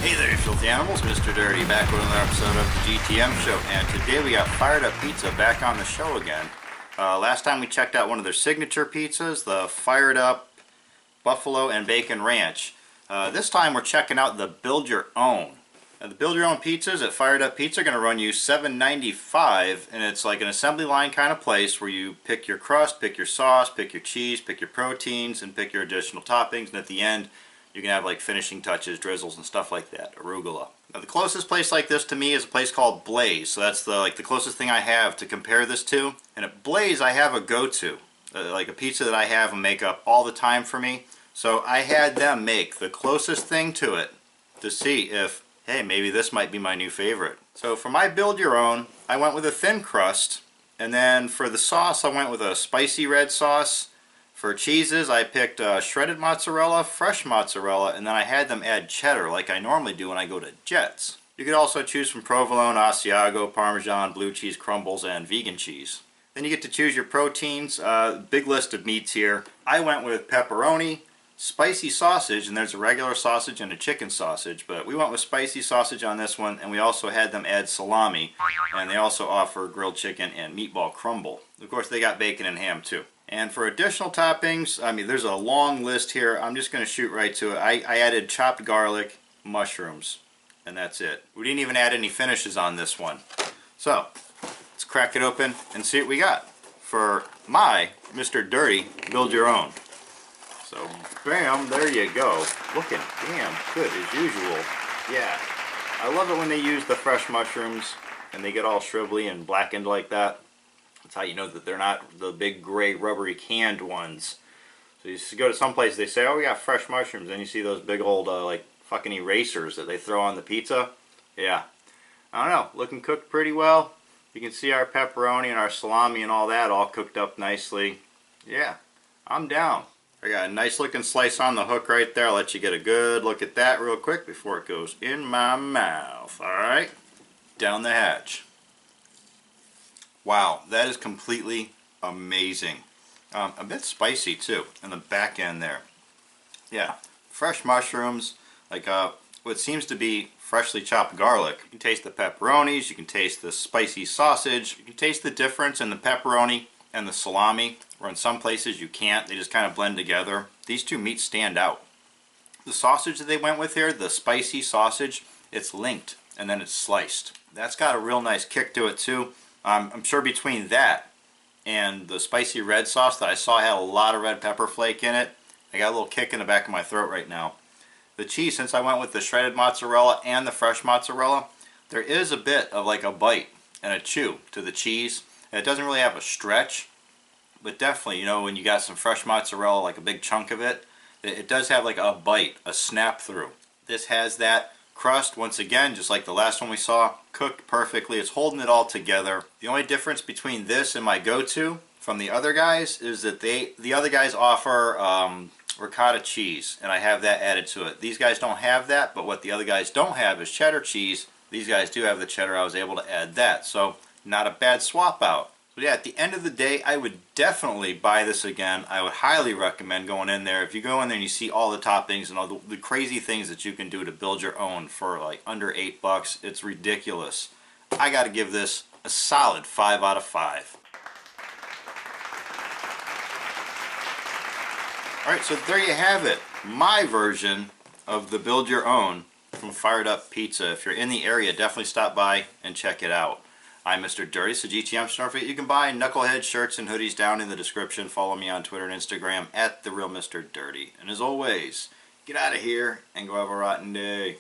Hey there, you filthy animals. Mr. Dirty back with another episode of the GTM show, and today we got Fired Up Pizza back on the show again. Last time we checked out one of their signature pizzas, the Fired Up Buffalo and Bacon Ranch. This time we're checking out the Build Your Own. The Build Your Own pizzas at Fired Up Pizza are going to run you $7.95, and it's like an assembly line kind of place where you pick your crust, pick your sauce, pick your cheese, pick your proteins, and pick your additional toppings, and at the end you can have like finishing touches, drizzles, and stuff like that, arugula. Now the closest place like this to me is a place called Blaze, so that's the closest thing I have to compare this to. And at Blaze I have a go-to, like a pizza that I have them make up all the time for me. So I had them make the closest thing to it to see if, hey, maybe this might be my new favorite. So for my Build Your Own, I went with a thin crust, and then for the sauce I went with a spicy red sauce. For cheeses, I picked shredded mozzarella, fresh mozzarella, and then I had them add cheddar like I normally do when I go to Jets. You could also choose from provolone, Asiago, Parmesan, blue cheese crumbles, and vegan cheese. Then you get to choose your proteins. Big list of meats here. I went with pepperoni, spicy sausage, and there's a regular sausage and a chicken sausage, but we went with spicy sausage on this one, and we also had them add salami, and they also offer grilled chicken and meatball crumble. Of course, they got bacon and ham too. And for additional toppings, I mean, there's a long list here. I'm just going to shoot right to it. I added chopped garlic, mushrooms, and that's it. We didn't even add any finishes on this one. So, let's crack it open and see what we got for my Mr. Dirty Build Your Own. So, bam, there you go. Looking damn good as usual. Yeah, I love it when they use the fresh mushrooms and they get all shrivelly and blackened like that. That's how you know that they're not the big gray rubbery canned ones. So you go to some place, they say, oh, we got fresh mushrooms, and you see those big old like fucking erasers that they throw on the pizza. Yeah, I don't know, looking cooked pretty well. You can see our pepperoni and our salami and all that all cooked up nicely. Yeah, I'm down. I got a nice looking slice on the hook right there. I'll let you get a good look at that real quick before it goes in my mouth. Alright, down the hatch. Wow, that is completely amazing. A bit spicy too in the back end there. Yeah, fresh mushrooms, like what seems to be freshly chopped garlic. You can taste the pepperonis, you can taste the spicy sausage, you can taste the difference in the pepperoni and the salami, or in some places you can't, they just kind of blend together. These two meats stand out. The sausage that they went with here, the spicy sausage, it's linked and then it's sliced. That's got a real nice kick to it too. I'm sure between that and the spicy red sauce that I saw had a lot of red pepper flake in it, I got a little kick in the back of my throat right now. The cheese, since I went with the shredded mozzarella and the fresh mozzarella, there is a bit of like a bite and a chew to the cheese. And it doesn't really have a stretch, but definitely, you know, when you got some fresh mozzarella, like a big chunk of it, it does have like a bite, a snap through. This has that crust, once again, just like the last one we saw, cooked perfectly. It's holding it all together. The only difference between this and my go-to from the other guys is that the other guys offer ricotta cheese, and I have that added to it. These guys don't have that, but what the other guys don't have is cheddar cheese. These guys do have the cheddar. I was able to add that, so not a bad swap out. So yeah, at the end of the day, I would definitely buy this again. I would highly recommend going in there. If you go in there and you see all the toppings and all the crazy things that you can do to build your own for like under $8, it's ridiculous. I got to give this a solid 5 out of 5. Alright, so there you have it. My version of the Build Your Own from Fired Up Pizza. If you're in the area, definitely stop by and check it out. I'm Mr. Dirty, so GTM store. You can buy Knucklehead shirts and hoodies down in the description. Follow me on Twitter and Instagram at TheRealMrDirty. And as always, get out of here and go have a rotten day.